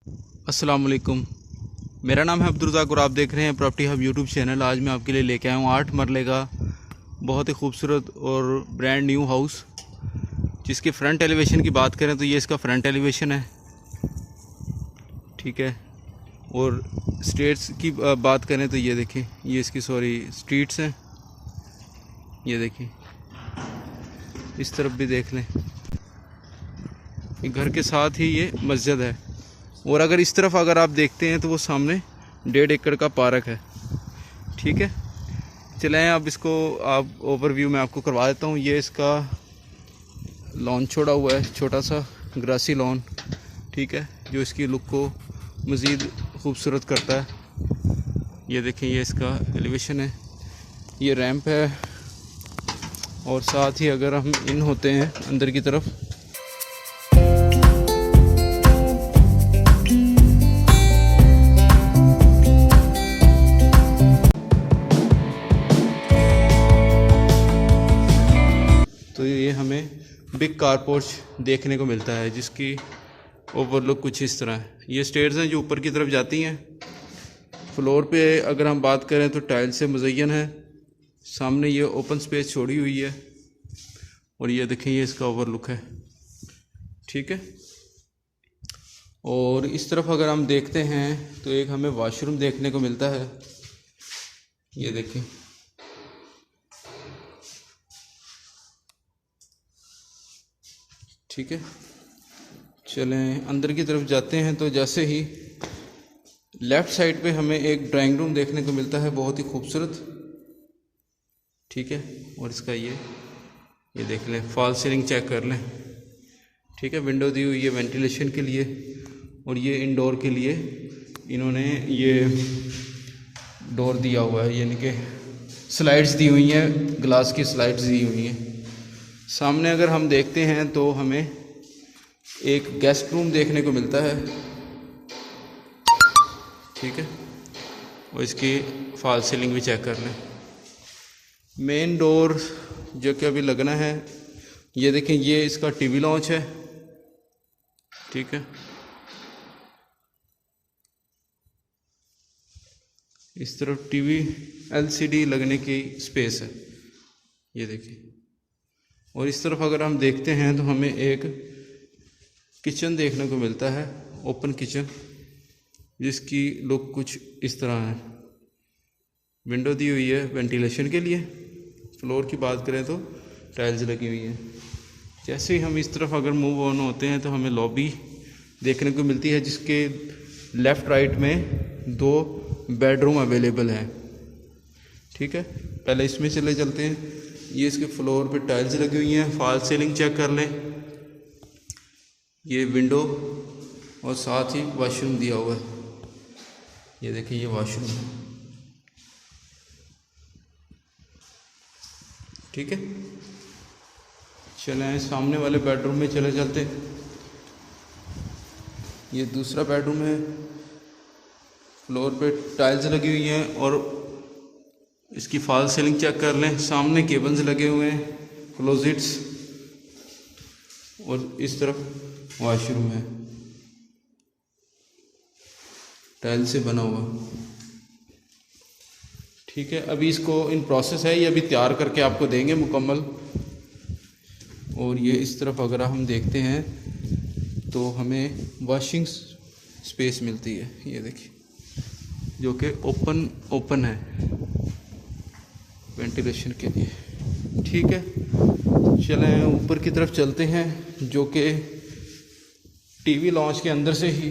अस्सलाम वालेकुम। मेरा नाम है अब्दुर्रज़ाक और आप देख रहे हैं प्रॉपर्टी हब यूट्यूब चैनल। आज मैं आपके लिए लेके आया हूँ 8 मरले का बहुत ही खूबसूरत और ब्रांड न्यू हाउस, जिसके फ्रंट एलिवेशन की बात करें तो ये इसका फ्रंट एलिवेशन है, ठीक है। और स्ट्रीट्स की बात करें तो ये देखें, ये इसकी स्ट्रीट्स हैं, ये देखें। इस तरफ भी देख लें, घर के साथ ही ये मस्जिद है। और अगर इस तरफ अगर आप देखते हैं तो वो सामने 1.5 एकड़ का पार्क है, ठीक है। चलें अब इसको आप ओवरव्यू में आपको करवा देता हूँ। ये इसका लॉन छोड़ा हुआ है, छोटा सा ग्रासी लॉन, ठीक है, जो इसकी लुक को मज़ीद खूबसूरत करता है। ये देखें, ये इसका एलिवेशन है, ये रैंप है। और साथ ही अगर हम इन होते हैं अंदर की तरफ, तो ये हमें बिग कार पोर्च देखने को मिलता है, जिसकी ओवरलुक कुछ इस तरह है। ये स्टेयर्स हैं जो ऊपर की तरफ जाती हैं। फ्लोर पे अगर हम बात करें तो टाइल से मुज़य्यन है। सामने ये ओपन स्पेस छोड़ी हुई है और ये देखें, ये इसका ओवरलुक है, ठीक है। और इस तरफ अगर हम देखते हैं तो एक हमें वॉशरूम देखने को मिलता है, ये देखें। ठीक है, चलें अंदर की तरफ जाते हैं। तो जैसे ही लेफ़्ट साइड पे हमें एक ड्राइंग रूम देखने को मिलता है, बहुत ही खूबसूरत, ठीक है। और इसका ये देख लें, फॉल सीलिंग चेक कर लें, ठीक है। विंडो दी हुई है वेंटिलेशन के लिए, और ये इंडोर के लिए इन्होंने ये डोर दिया हुआ है, यानी कि स्लाइड्स दी हुई हैं, ग्लास की स्लाइड्स दी हुई हैं। सामने अगर हम देखते हैं तो हमें एक गेस्ट रूम देखने को मिलता है, ठीक है। और इसकी फॉल सीलिंग भी चेक कर लें। मेन डोर जो कि अभी लगना है, ये देखें, ये इसका टीवी लॉन्च है, ठीक है। इस तरफ टीवी एलसीडी लगने की स्पेस है, ये देखिए। और इस तरफ अगर हम देखते हैं तो हमें एक किचन देखने को मिलता है, ओपन किचन, जिसकी लुक कुछ इस तरह है। विंडो दी हुई है वेंटिलेशन के लिए। फ्लोर की बात करें तो टाइल्स लगी हुई हैं। जैसे ही हम इस तरफ अगर मूव ऑन होते हैं तो हमें लॉबी देखने को मिलती है, जिसके लेफ़्ट राइट में 2 बेडरूम अवेलेबल हैं, ठीक है। पहले इसमें चले चलते हैं। ये इसके फ्लोर पे टाइल्स लगी हुई हैं, फॉल सीलिंग चेक कर लें, ये विंडो और साथ ही वॉशरूम दिया हुआ है, ये देखिए, ये वॉशरूम है, ठीक है। चलें सामने वाले बेडरूम में चले चलते। ये दूसरा बेडरूम है, फ्लोर पे टाइल्स लगी हुई हैं और इसकी फॉल सीलिंग चेक कर लें। सामने केबल्स लगे हुए हैं, क्लोजेट्स, और इस तरफ वॉशरूम है, टाइल से बना हुआ, ठीक है। अभी इसको इन प्रोसेस है, ये अभी तैयार करके आपको देंगे मुकम्मल। और ये इस तरफ अगर हम देखते हैं तो हमें वॉशिंग स्पेस मिलती है, ये देखिए, जो कि ओपन है वेंटिलेशन के लिए, ठीक है। चलें ऊपर की तरफ चलते हैं, जो कि टीवी लॉन्च के अंदर से ही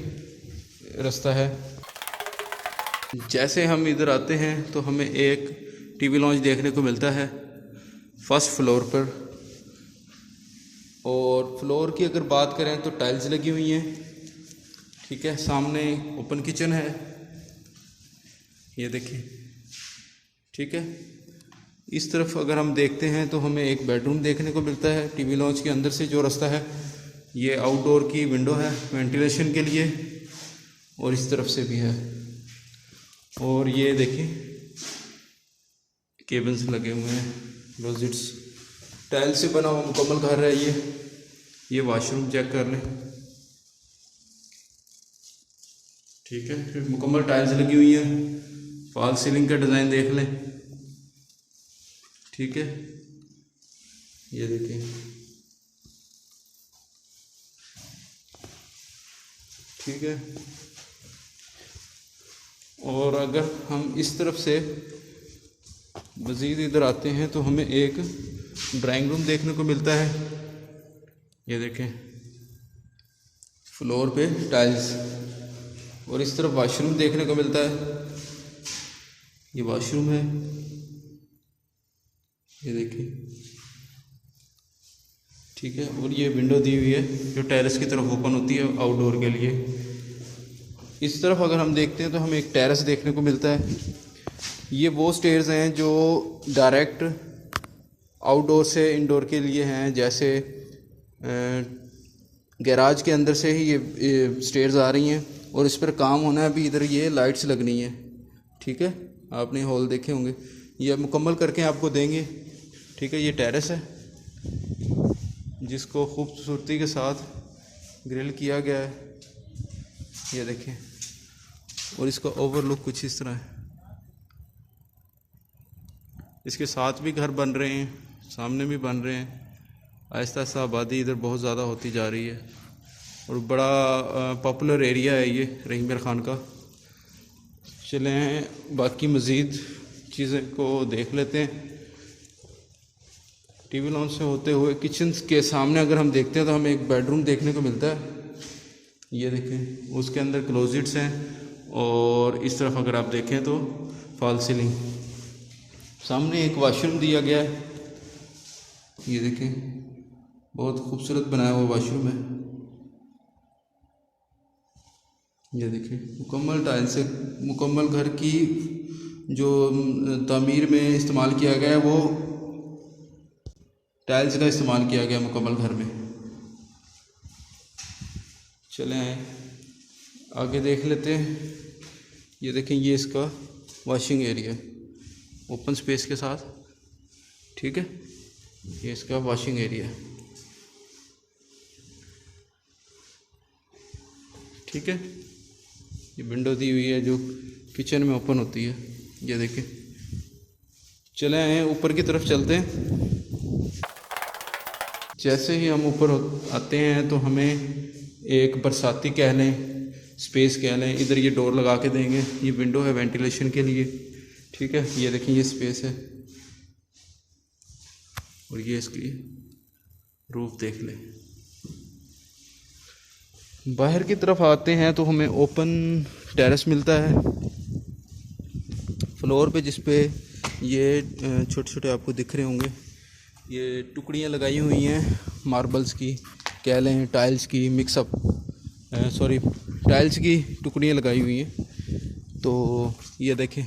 रास्ता है। जैसे हम इधर आते हैं तो हमें एक टीवी लॉन्च देखने को मिलता है फर्स्ट फ्लोर पर। और फ्लोर की अगर बात करें तो टाइल्स लगी हुई हैं, ठीक है। सामने ओपन किचन है, ये देखिए, ठीक है। इस तरफ अगर हम देखते हैं तो हमें एक बेडरूम देखने को मिलता है। टीवी लॉन्च के अंदर से जो रास्ता है, ये आउटडोर की विंडो है वेंटिलेशन के लिए, और इस तरफ से भी है। और ये देखिए, केबल्स लगे हुए हैं, क्लोजेट्स, टाइल से बना हुआ मुकम्मल घर है ये। वॉशरूम चेक कर लें, ठीक है, फिर मुकम्मल टाइल्स लगी हुई है। फॉल सीलिंग का डिज़ाइन देख लें। ठीक है, ये देखिए। ठीक है, और अगर हम इस तरफ से मज़ीद इधर आते हैं तो हमें एक ड्राइंग रूम देखने को मिलता है। ये देखें, फ्लोर पे टाइल्स, और इस तरफ वॉशरूम देखने को मिलता है। ये वॉशरूम है, ये देखिए। ठीक है, और ये विंडो दी हुई है जो टेरेस की तरफ ओपन होती है आउटडोर के लिए। इस तरफ अगर हम देखते हैं तो हमें एक टेरेस देखने को मिलता है। ये वो स्टेयर्स हैं जो डायरेक्ट आउटडोर से इंडोर के लिए हैं। जैसे गैराज के अंदर से ही ये स्टेयर्स आ रही हैं, और इस पर काम होना है अभी। इधर ये लाइट्स लगनी है। ठीक है, आपने हॉल देखे होंगे, ये मुकम्मल करके आपको देंगे। ठीक है, ये टेरेस है जिसको खूबसूरती के साथ ग्रिल किया गया है। ये देखें, और इसका ओवरलुक कुछ इस तरह है। इसके साथ भी घर बन रहे हैं, सामने भी बन रहे हैं। आहिस्ता आहिस्ता आबादी इधर बहुत ज़्यादा होती जा रही है, और बड़ा पॉपुलर एरिया है ये रहीम मियां खान का। चलें बाकी मज़ीद चीज़ें को देख लेते हैं। टीवी लॉन्च से होते हुए किचन के सामने अगर हम देखते हैं तो हमें एक बेडरूम देखने को मिलता है। ये देखें, उसके अंदर क्लोजेट्स हैं, और इस तरफ अगर आप देखें तो फॉल सीलिंग। सामने एक वॉशरूम दिया गया है। ये देखें, बहुत खूबसूरत बनाया हुआ वॉशरूम है। ये देखें, मुकम्मल टाइल से मुकम्मल घर की जो तामीर में इस्तेमाल किया गया है वो टाइल्स का इस्तेमाल किया गया मुकम्मल घर में। चलें आगे देख लेते हैं। ये देखें, ये इसका वॉशिंग एरिया ओपन स्पेस के साथ। ठीक है, ये इसका वॉशिंग एरिया। ठीक है, ये विंडो दी हुई है जो किचन में ओपन होती है। ये देखें, चले आए ऊपर की तरफ चलते हैं। जैसे ही हम ऊपर आते हैं तो हमें एक बरसाती कह लें, स्पेस कह लें, इधर ये डोर लगा के देंगे। ये विंडो है वेंटिलेशन के लिए। ठीक है, ये देखें, ये स्पेस है, और ये इसकी रूफ देख लें। बाहर की तरफ आते हैं तो हमें ओपन टेरेस मिलता है फ्लोर पे, जिस पे ये छोटे छोटे आपको दिख रहे होंगे, ये टुकड़ियाँ लगाई हुई हैं मार्बल्स की कह लें, टाइल्स की मिक्सअप, सॉरी टाइल्स की टुकड़ियाँ लगाई हुई हैं। तो ये देखें,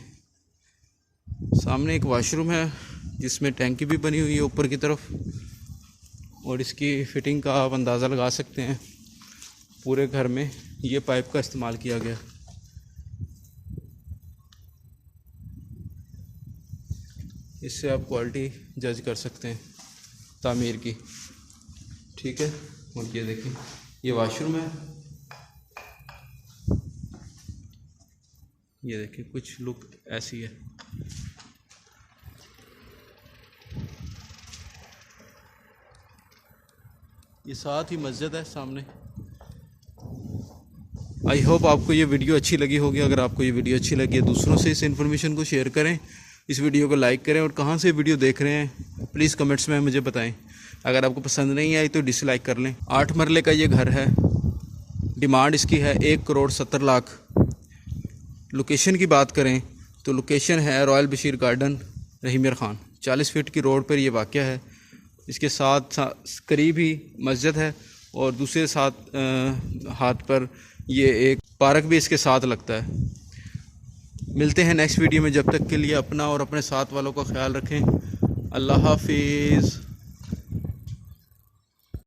सामने एक वॉशरूम है जिसमें टैंकी भी बनी हुई है ऊपर की तरफ, और इसकी फिटिंग का आप अंदाज़ा लगा सकते हैं। पूरे घर में ये पाइप का इस्तेमाल किया गया। इससे आप क्वालिटी जज कर सकते हैं तामीर की। ठीक है, और ये देखिए, ये वॉशरूम है। ये देखिए, कुछ लुक ऐसी है। ये साथ ही मस्जिद है सामने। आई होप आपको ये वीडियो अच्छी लगी होगी। अगर आपको ये वीडियो अच्छी लगी है, दूसरों से इस इन्फॉर्मेशन को शेयर करें, इस वीडियो को लाइक करें, और कहाँ से वीडियो देख रहे हैं प्लीज़ कमेंट्स में मुझे बताएं। अगर आपको पसंद नहीं आई तो डिसलाइक कर लें। 8 मरले का ये घर है, डिमांड इसकी है 1,70,00,000। लोकेशन की बात करें तो लोकेशन है रॉयल बशीर गार्डन, रहीम मियां खान। 40 फीट की रोड पर यह वाक़या है। इसके साथ करीब ही मस्जिद है, और दूसरे हाथ पर ये एक पार्क भी इसके साथ लगता है। मिलते हैं नेक्स्ट वीडियो में। जब तक के लिए अपना और अपने साथ वालों का ख्याल रखें। अल्लाह हाफिज़।